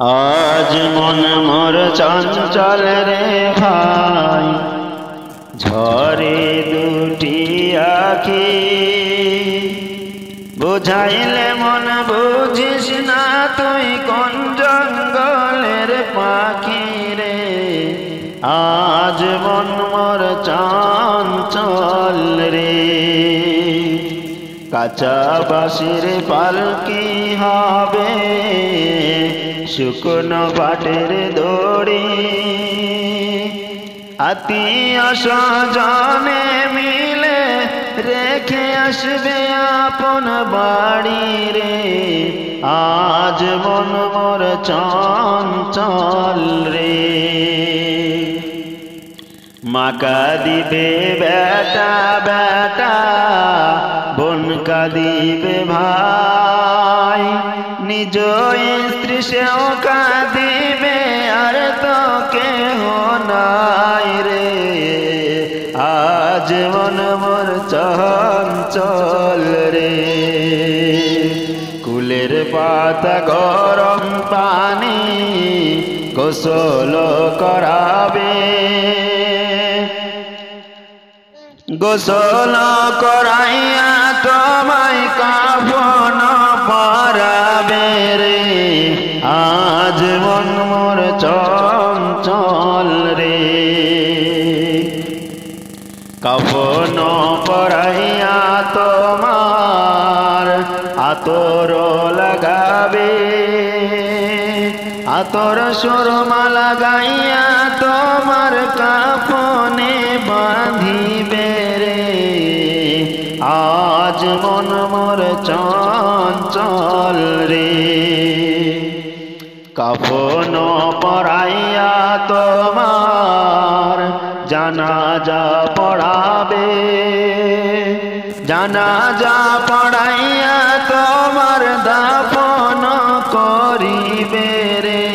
আজ মন মোর চঞ্চল রে ভাই, ঝরে দুটি আখি। বুঝাইলে মন বুঝিস না, তুই কোন জঙ্গলের পাখি রে। আজ মন মোর চঞ্চল রে। কাঁচা বাঁশের পালকি হবে, শুকনো পাটের দড়ি। আত্মীয় স্বজনে মিলে রেখে আসবে আপন বাড়ি রে। আজ মন মোর চঞ্চল রে। মাকা দিবে বেটা বেটা, বোন কাঁদিবে ভাই। নিজ স্ত্রী সেও কাঁদিবে, আর তো কেহ নাই রে। আজ মন মোর চঞ্চল রে। কুলের পাতা গরম পানি গোসল করাবে, গোসল করাইয়া তোমায় কাফন পরাবে রে। আজ মন মোর চঞ্চল রে। কাফন পরাইয়া তোমার আতর লাগাবে, আতর সুরমা লাগাইয়া তোমার কাফনে বাঁধিবে রে। আজ মন মোর চঞ্চল রে। কাফন পরাইয়া তোমার জানাজা পড়াবে, জানাজা পড়াইয়া তোমার দাফন করিবে রে।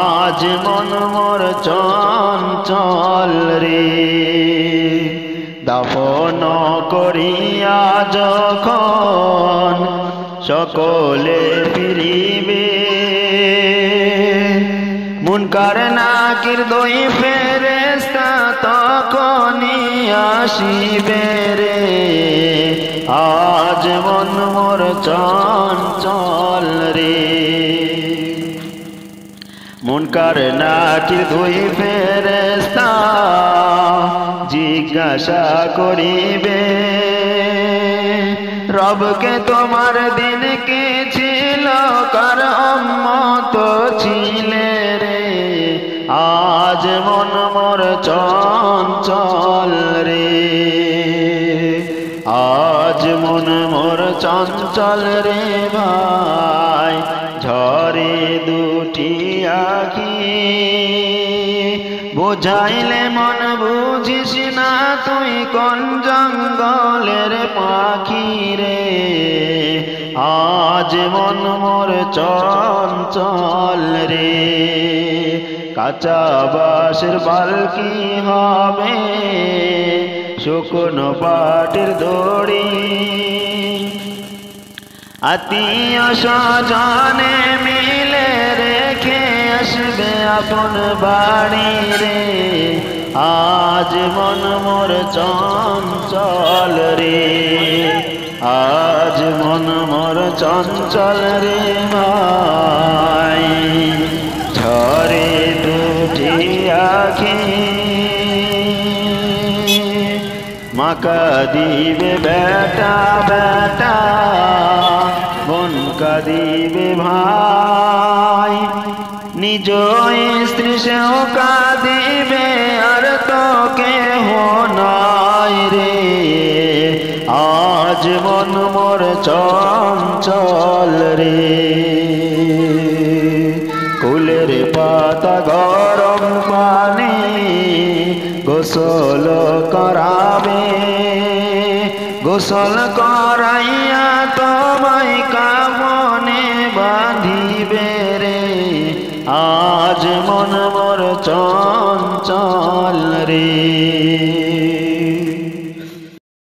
আজ মন মোর চঞ্চল রে। দাফন করিয়া যখন সকলে ফিরিবে, মুনকার নাকির দুই ফেরেশতা তখনই আসিবে রে। আজ মন মোর চঞ্চল রে। মুনকার নাকির দুই ফেরেশতা জিজ্ঞাসা করিবে, রবকে তোমার দিন কি ছিল, কার উম্মত ছিলে রে। আজ মন মোর চঞ্চল রে। আজ মন মোর চঞ্চল রে ভাই, ঝরে দুটি আখি। বুঝাইলে মন বুঝিস না, তুই কোন জঙ্গলের পাখি রে। আজ মন মোর চঞ্চল রে। কাঁচা বাঁশের পালকি হবে, শুকনো পাটের দড়ি। আত্মীয় স্বজনে মিলে রেখে আসবে আপন বাড়ি রে। আজ মন মোর চঞ্চল রে। আজ মন মোর চঞ্চল রে ভাই, ঝরে দুটি আখি। মাকা দিবে বেটা বেটা, বোন কাঁদিবে ভাই। নিজ স্ত্রী সেও কাঁদিবে, আর তো কেহ নাই রে। আজ মন মোর চঞ্চল রে। কুলের পাতা গরম পানি গোসল করাবে, গোসল করাইয়া তোমায়